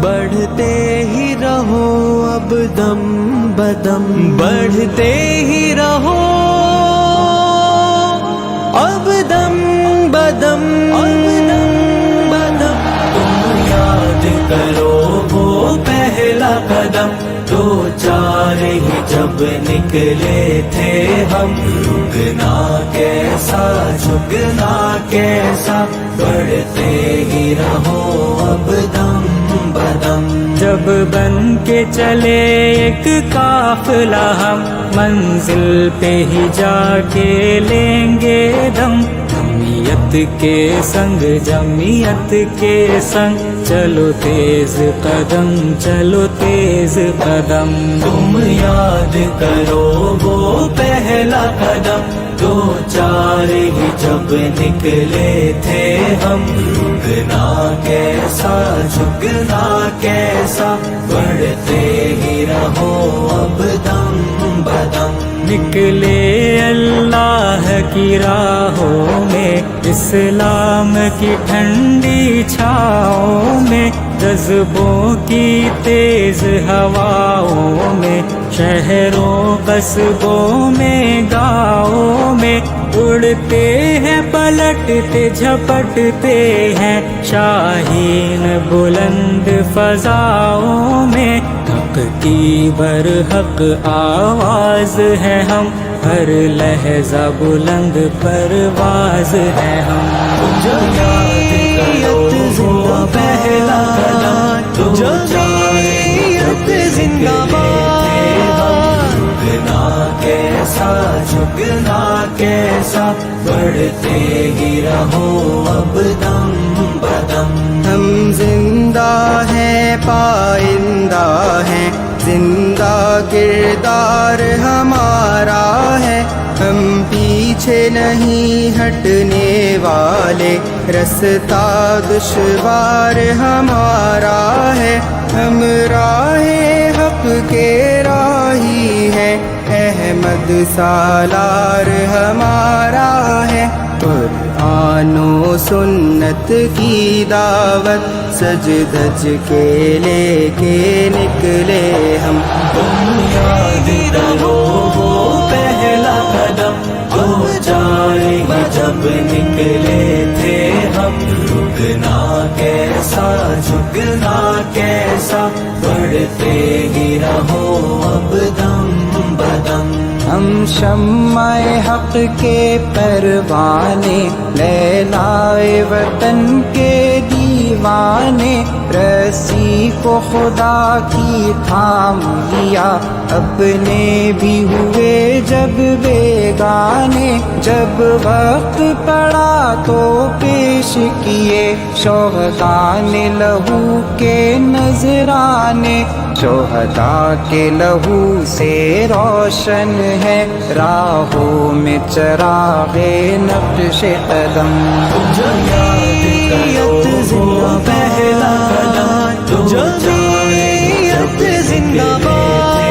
بڑھتے ہی رہو اب دم بدم، بڑھتے ہی رہو اب دم بدم، بدم تم یاد کرو وہ پہلا قدم، دو چار ہی جب نکلے تھے ہم، رکنا کیسا جھکنا کیسا، بڑھتے ہی رہو اب دم بدم، جب بن کے چلے ایک قافلہ ہم، منزل پہ ہی جا کے لیں گے دم، جمعیت کے سنگ جمعیت کے سنگ، چلو تیز قدم چلو تیز قدم، تم یاد کرو وہ پہلا قدم، دو چار ہی جب نکلے تھے ہم، رکنا کیسا جھکنا کیسا، بڑھتے ہی رہو اب دم بدم، نکلے اللہ کی راہوں میں، اسلام کی ٹھنڈی چھاؤں میں، جذبوں کی تیز ہواؤں میں، شہروں قصبوں میں گاؤں میں، اڑتے ہیں پلٹتے جھپٹتے ہیں شاہین بلند فضاؤں میں، حق کی برحق آواز ہے ہم، ہر لہجہ بلند پرواز ہے ہم، جمعیت زندہ پہلا قدم، جمعیت زندہ باد، رکنا کیسا جھکنا کیسا، بڑھتے ہی رہو اب دم بدم، ہم زندہ ہیں پائندہ ہیں، زندہ کردار ہمارا ہے، ہم پیچھے نہیں ہٹنے والے، رستہ دشوار ہمارا ہے، ہم راہ حق کے راہی ہیں، احمد سالار ہمارا ہے، قرآن و سنت کی دعوت سج دھج کے لے کے نکلے ہم، تم یاد کرو وہ پہلا قدم، دو چار ہی جب نکلے تھے ہم، رکنا کیسا جھکنا کیسا، بڑھتے ہی رہو اب دم بدم، ہم شمع حق کے پروانے، لیلائے وطن کے دیوانے، رسی کو خدا کی تھام لیا، اپنے بھی ہوئے جب بیگانے، جب وقت پڑا تو پیش کیے شہداء نے لہو کے نذرانے، شہداء کے لہو سے روشن ہے راہوں میں چراغ نقش قدم، جمعیت زندہ پہلا قدم، جمعیت زندہ باد،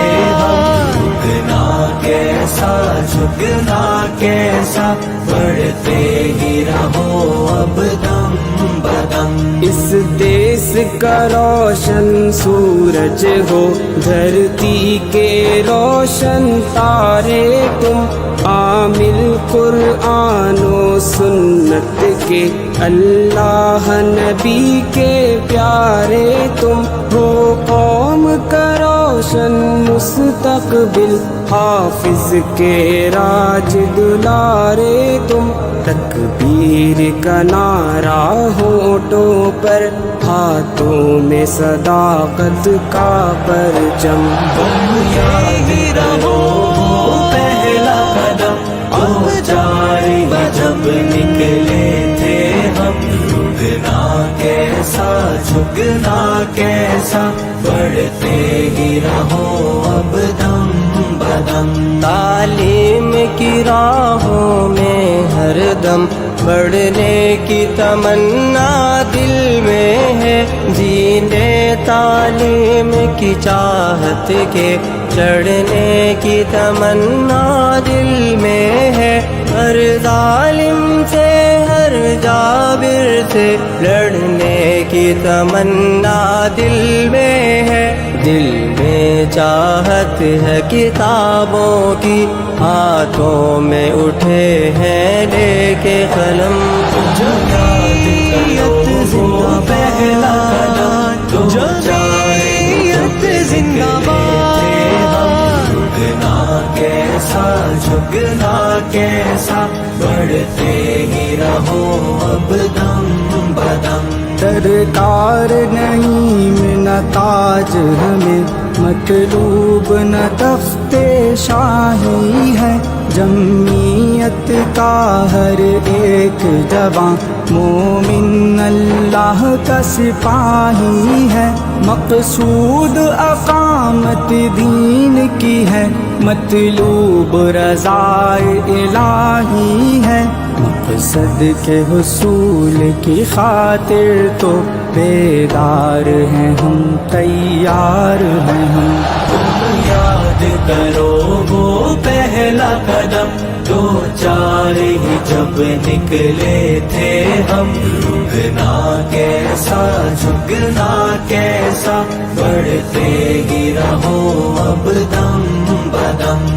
رکنا کیسا جھکنا کیسا، بڑھتے ہی رہو اب دم بدم، اس دیس کا روشن سورج ہو، دھرتی کے روشن تارے تم، عامل قرآن و سنت کے، اللہ نبی کے پیارے تم، ہو قوم کا روشن مستقبل، حافظ کے راج دلارے تم، تکبیر کا نعرہ ہونٹوں پر، ہاتھوں میں صداقت کا پرچم، تم یاد رہو وہ پہلا قدم، دو چار ہی جب نکلے تھے ہم، رکنا کیسا جھکنا کیسا، بڑھتے ہی رہو اب دم بدم، تعلیم کی راہوں میں ہر دم بڑھنے کی تمنا دل میں ہے، جینے تعلیم کی چاہت کے چڑھنے کی تمنا دل میں ہے، سے لڑنے کی تمنا دل میں ہے، دل میں چاہت ہے کتابوں کی، ہاتھوں میں اٹھے ہیں لے کے قلم۔ جمعیت زندہ پہلا قدم، جمعیت زندہ باد، جھکنا کیسا جھکنا کیسا، بڑھتے ہی رہو اب دم بدم۔ درکار نہیں نہ تاج ہمیں، مطلوب نہ تخت شاہی ہے، جمعیت کا ہر ایک جوان مومن اللہ کا سپاہی ہے، مقصود اقامت دین کی ہے، مطلوب رضائے الہی ہے، مقصد کے حصول کی خاطر تو بیدار ہیں ہم، تیار ہیں ہم۔ یاد کرو وہ پہلا قدم، دو چار ہی جب نکلے تھے ہم، رکنا کیسا جھکنا کیسا، بڑھتے ہی رہو اب دم بدم۔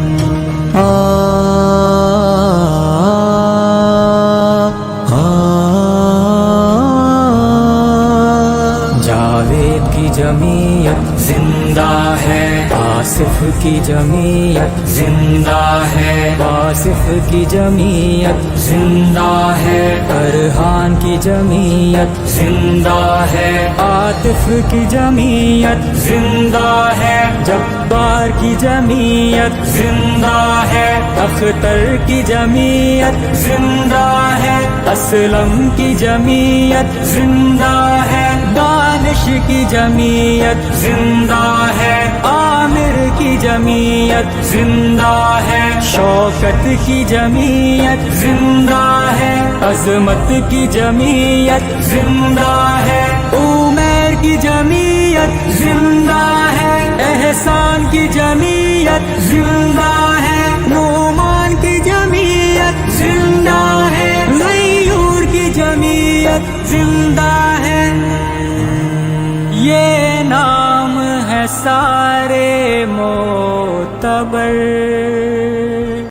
جاوید کی جمعیت زندہ ہے، آصف کی جمعیت زندہ ہے، واصف کی جمعیت زندہ ہے، فرحان کی جمعیت زندہ ہے، عاطف کی جمعیت زندہ ہے، جبار کی جمعیت زندہ ہے، اختر کی جمعیت زندہ ہے، اسلم کی جمعیت زندہ ہے، دانش کی جمعیت زندہ ہے، عامر کی جمعیت زندہ ہے، شوکت کی جمعیت زندہ ہے، عظمت کی جمعیت زندہ ہے، عمیر کی جمعیت زندہ ہے، احسان کی جمعیت زندہ ہے، نعمان کی جمعیت زندہ ہے، غیور کی جمعیت زندہ ہے۔ یہ نام ہے سارے معتبر۔